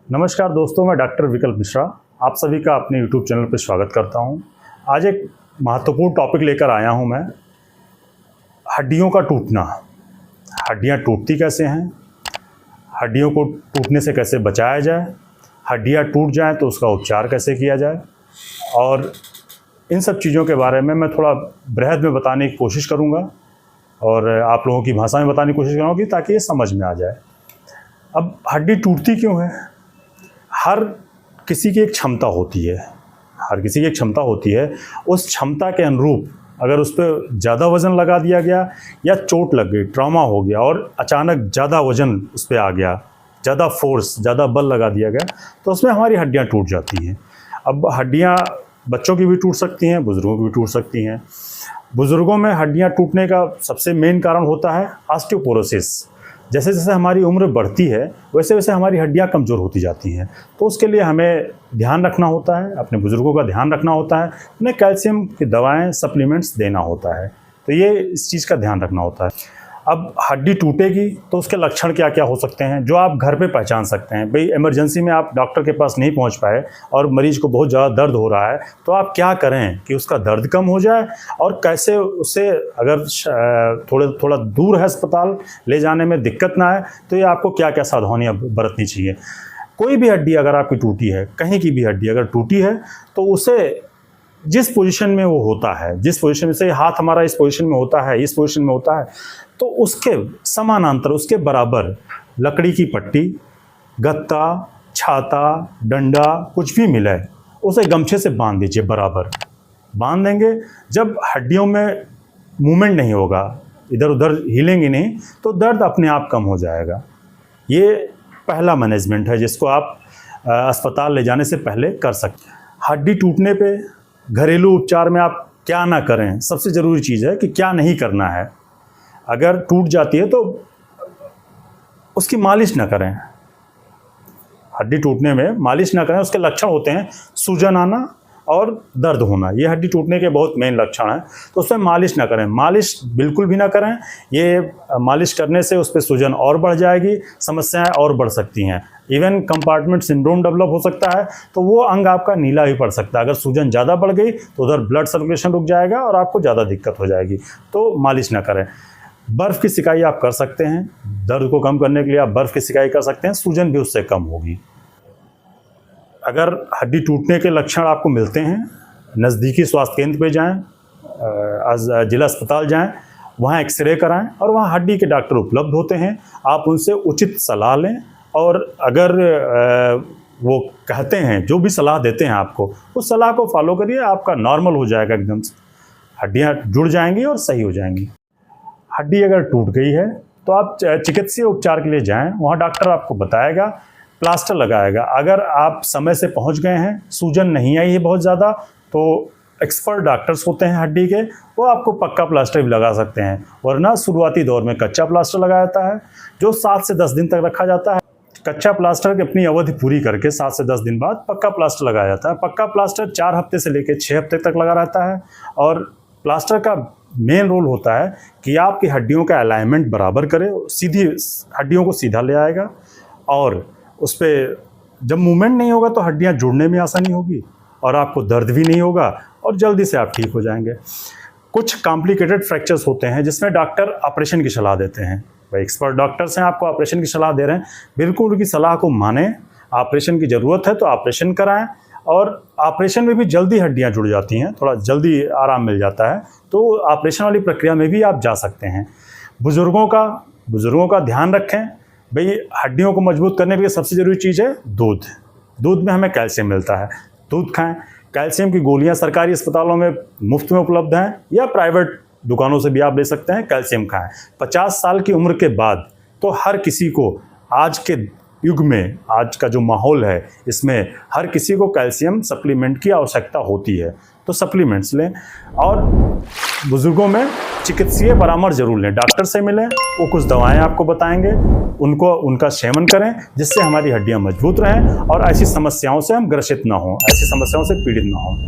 नमस्कार दोस्तों, मैं डॉक्टर विकल्प मिश्रा आप सभी का अपने YouTube चैनल पर स्वागत करता हूं। आज एक महत्वपूर्ण टॉपिक लेकर आया हूं मैं, हड्डियों का टूटना। हड्डियां टूटती कैसे हैं, हड्डियों को टूटने से कैसे बचाया जाए, हड्डियां टूट जाएं तो उसका उपचार कैसे किया जाए, और इन सब चीज़ों के बारे में मैं थोड़ा बृहद में बताने की कोशिश करूँगा और आप लोगों की भाषा में बताने की कोशिश करूँगी ताकि ये समझ में आ जाए। अब हड्डी टूटती क्यों है? हर किसी की एक क्षमता होती है, हर किसी की एक क्षमता होती है। उस क्षमता के अनुरूप अगर उस पर ज़्यादा वज़न लगा दिया गया या चोट लग गई, ट्रॉमा हो गया और अचानक ज़्यादा वज़न उस पर आ गया, ज़्यादा फोर्स, ज़्यादा बल लगा दिया गया, तो उसमें हमारी हड्डियाँ टूट जाती हैं। अब हड्डियाँ बच्चों की भी टूट सकती हैं, बुज़ुर्गों की भी टूट सकती हैं। बुज़ुर्गों में हड्डियाँ टूटने का सबसे मेन कारण होता है ऑस्टियोपोरोसिस। जैसे जैसे हमारी उम्र बढ़ती है वैसे वैसे हमारी हड्डियाँ कमज़ोर होती जाती हैं, तो उसके लिए हमें ध्यान रखना होता है, अपने बुज़ुर्गों का ध्यान रखना होता है, उन्हें कैल्शियम की दवाएं, सप्लीमेंट्स देना होता है। तो ये इस चीज़ का ध्यान रखना होता है। अब हड्डी टूटेगी तो उसके लक्षण क्या क्या हो सकते हैं जो आप घर पे पहचान सकते हैं। भाई इमरजेंसी में आप डॉक्टर के पास नहीं पहुंच पाए और मरीज़ को बहुत ज़्यादा दर्द हो रहा है, तो आप क्या करें कि उसका दर्द कम हो जाए और कैसे उसे, अगर थोड़ा दूर है अस्पताल, ले जाने में दिक्कत ना आए, तो ये आपको क्या क्या सावधानियाँ बरतनी चाहिए। कोई भी हड्डी अगर आपकी टूटी है, कहीं की भी हड्डी अगर टूटी है, तो उसे जिस पोजीशन में वो होता है, जिस पोजीशन से हाथ हमारा इस पोजीशन में होता है, इस पोजीशन में होता है, तो उसके समानांतर, उसके बराबर लकड़ी की पट्टी, गत्ता, छाता, डंडा, कुछ भी मिले, उसे गमछे से बांध दीजिए। बराबर बांध देंगे, जब हड्डियों में मूवमेंट नहीं होगा, इधर उधर हिलेंगी नहीं, तो दर्द अपने आप कम हो जाएगा। ये पहला मैनेजमेंट है जिसको आप अस्पताल ले जाने से पहले कर सकते हैं। हड्डी टूटने पे घरेलू उपचार में आप क्या ना करें, सबसे ज़रूरी चीज़ है कि क्या नहीं करना है। अगर टूट जाती है तो उसकी मालिश ना करें, हड्डी टूटने में मालिश ना करें। उसके लक्षण होते हैं सूजन आना और दर्द होना, ये हड्डी टूटने के बहुत मेन लक्षण हैं। तो उसमें मालिश ना करें, मालिश बिल्कुल भी ना करें। ये मालिश करने से उस पर सूजन और बढ़ जाएगी, समस्याएं और बढ़ सकती हैं, इवन कंपार्टमेंट सिंड्रोम डेवलप हो सकता है, तो वो अंग आपका नीला भी पड़ सकता है। अगर सूजन ज़्यादा बढ़ गई तो उधर ब्लड सर्कुलेशन रुक जाएगा और आपको ज़्यादा दिक्कत हो जाएगी। तो मालिश ना करें। बर्फ़ की सिकाई आप कर सकते हैं, दर्द को कम करने के लिए आप बर्फ़ की सिकाई कर सकते हैं, सूजन भी उससे कम होगी। अगर हड्डी टूटने के लक्षण आपको मिलते हैं, नज़दीकी स्वास्थ्य केंद्र पे जाएं, जिला अस्पताल जाएं, वहाँ एक्सरे कराएं और वहाँ हड्डी के डॉक्टर उपलब्ध होते हैं। आप उनसे उचित सलाह लें और अगर वो कहते हैं, जो भी सलाह देते हैं आपको, उस सलाह को फॉलो करिए, आपका नॉर्मल हो जाएगा, एकदम से हड्डियाँ जुड़ जाएंगी और सही हो जाएंगी। हड्डी अगर टूट गई है तो आप चिकित्सीय उपचार के लिए जाएं, वहाँ डॉक्टर आपको बताएगा, प्लास्टर लगाएगा। अगर आप समय से पहुंच गए हैं, सूजन नहीं आई है बहुत ज़्यादा, तो एक्सपर्ट डॉक्टर्स होते हैं हड्डी के, वो आपको पक्का प्लास्टर भी लगा सकते हैं। वरना शुरुआती दौर में कच्चा प्लास्टर लगाया जाता है जो 7 से 10 दिन तक रखा जाता है। कच्चा प्लास्टर की अपनी अवधि पूरी करके 7 से 10 दिन बाद पक्का प्लास्टर लगाया जाता है। पक्का प्लास्टर 4 हफ्ते से लेकर 6 हफ्ते तक लगा रहता है और प्लास्टर का मेन रोल होता है कि आपकी हड्डियों का अलाइनमेंट बराबर करे, सीधी हड्डियों को सीधा ले आएगा और उस पर जब मूवमेंट नहीं होगा तो हड्डियां जुड़ने में आसानी होगी और आपको दर्द भी नहीं होगा और जल्दी से आप ठीक हो जाएंगे। कुछ कॉम्प्लिकेटेड फ्रैक्चर्स होते हैं जिसमें डॉक्टर ऑपरेशन की सलाह देते हैं। भाई एक्सपर्ट डॉक्टर्स हैं, आपको ऑपरेशन की सलाह दे रहे हैं, बिल्कुल उनकी सलाह को मानें। ऑपरेशन की ज़रूरत है तो ऑपरेशन कराएं और ऑपरेशन में भी जल्दी हड्डियां जुड़ जाती हैं, थोड़ा जल्दी आराम मिल जाता है, तो ऑपरेशन वाली प्रक्रिया में भी आप जा सकते हैं। बुज़ुर्गों का ध्यान रखें। भाई हड्डियों को मजबूत करने के लिए सबसे ज़रूरी चीज़ है दूध। दूध में हमें कैल्शियम मिलता है, दूध खाएं। कैल्शियम की गोलियां सरकारी अस्पतालों में मुफ्त में उपलब्ध हैं या प्राइवेट दुकानों से भी आप ले सकते हैं। कैल्शियम खाएं। 50 साल की उम्र के बाद तो हर किसी को, आज के युग में, आज का जो माहौल है, इसमें हर किसी को कैल्शियम सप्लीमेंट की आवश्यकता होती है, तो सप्लीमेंट्स लें। और बुज़ुर्गों में चिकित्सीय परामर्श जरूर लें, डॉक्टर से मिलें, वो कुछ दवाएं आपको बताएंगे, उनका सेवन करें जिससे हमारी हड्डियां मजबूत रहें और ऐसी समस्याओं से हम ग्रसित ना हों, ऐसी समस्याओं से पीड़ित ना हों।